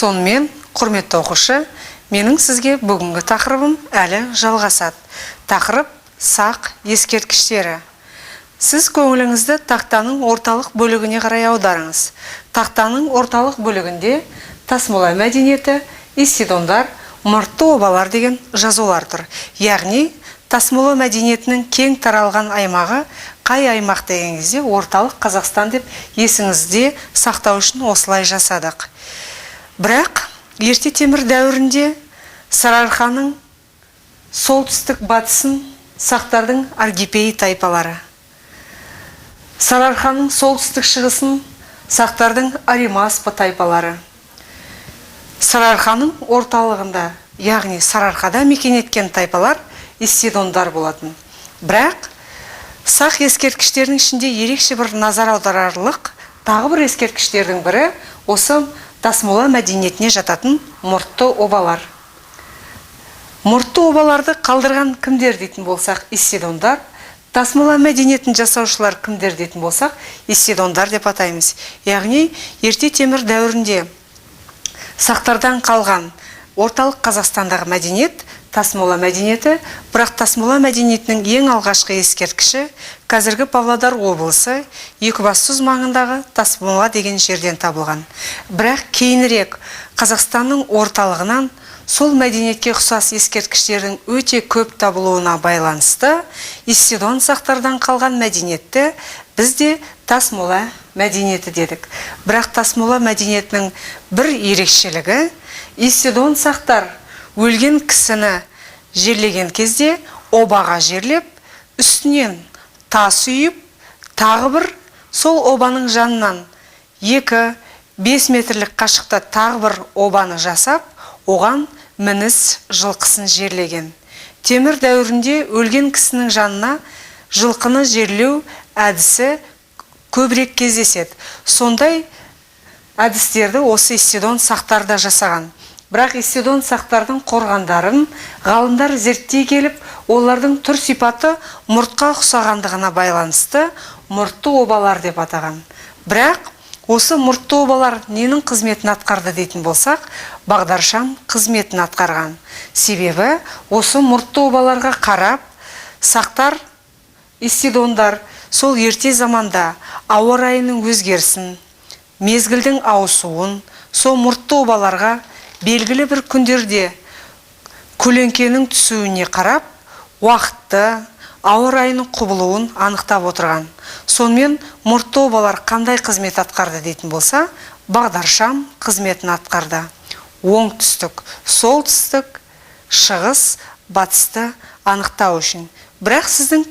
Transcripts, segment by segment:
Сонымен, құрметті оқушы, менің сізге бүгінгі тақырыбым әлі жалғасады. Тақырып сақ ескерткіштері. Сіз көңіліңізді тақтаның орталық бөлігіне қарай аударыңыз. Тақтаның орталық бөлігінде тасмола мәдениеті, исидондар, мұртты обалар деген жазулар тұр. Яғни, тасмола мәдениетінің кең таралған аймағы қай аймақ деген кезде орталық Қазақстан деп есіңізде сақтау үшін осылай жасадық. Бірақ ерте темір дәуірінде Сарыарқаның солтүстік батысын сақтардың аргипей тайпалары. Сарыарқаның солтүстік шығысын сақтардың аримаспа тайпалары. Сарыарқаның орталығында, яғни Сарыарқада мекен еткен тайпалар исидондар болатын. Бірақ сақ ескерткіштердің ішінде ерекше бір назар аударарлық тағы бір ескерткіштердің бірі осы тасмола мәдениетіне жататын мұртты обалар. Мұртты обаларды қалдырған кімдер дейтін болсақ, исидондар. Тасмола мәдениетін жасаушылар кімдер дейтін болсақ, исидондар деп атаймыз. Яғни, ерте темір дәуірінде сақтардан қалған орталық Қазақстандағы мәдениет, тасмола мәдениеті, бірақ тасмола мәдениетінің ең алғашқы ескерткіші қазіргі Павлодар облысы Екібастұз маңындағы Тасмола деген жерден табылған. Бірақ кейінірек Қазақстанның орталығынан сол мәдениетке ұқсас ескерткіштердің өте көп табылуына байланысты исидон сақтардан қалған мәдениетті бізде тасмола мәдениеті дедік. Бірақ тасмола мәдениетінің бір ерекшелігі исидон сақтар өлген кісіні жерлеген кезде обаға жерлеп, үстінен тас үйіп, тағы бір сол обаның жанынан 2-5 метрлік қашықта тағы бір обаны жасап, оған мініс жылқысын жерлеген. Темір дәуірінде өлген кісінің жанына жылқыны жерлеу әдісі көбірек кездеседі. Сондай әдістерді осы исидон сақтарда жасаған. Бірақ исидон сақтардың қорғандарын ғалымдар зерттей келіп, олардың түр сипаты мұртқа ұқсағандығына байланысты мұртты обалар деп атаған. Бірақ осы мұртты обалар ненің қызметін атқарды дейтін болсақ, бағдаршам қызметін атқарған. Себебі осы мұртты обаларға қарап, сақтар, исидондар сол ерте заманда ауа райының өзгерісін, мезгілдің ауысуын, сол мұртты обаларға белгілі бір күндерде көлеңкенің түсуіне қарап, уақытты, ауа райының құбылуын анықтап отырған. Сонымен мұртты обалар қандай қызмет атқарды дейтін болса, бағдаршам қызметін атқарды. Оңтүстік, солтүстік, шығыс, батысты анықтау үшін. Бірақ сіздің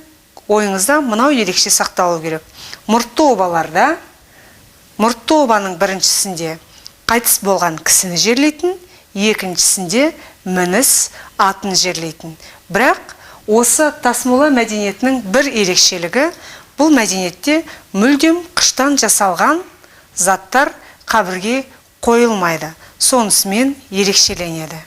ойыңызда мынау ерекше сақталу керек. Мұртты обаларда, мұртты обаның біріншісінде қайтыс болған кісіні жерлейтін, екіншісінде мініс атын жерлейтін. Бірақ осы тасмола мәдениетінің бір ерекшелігі, бұл мәдениетте мүлдем қыштан жасалған заттар қабірге қойылмайды. Сонысымен ерекшеленеді.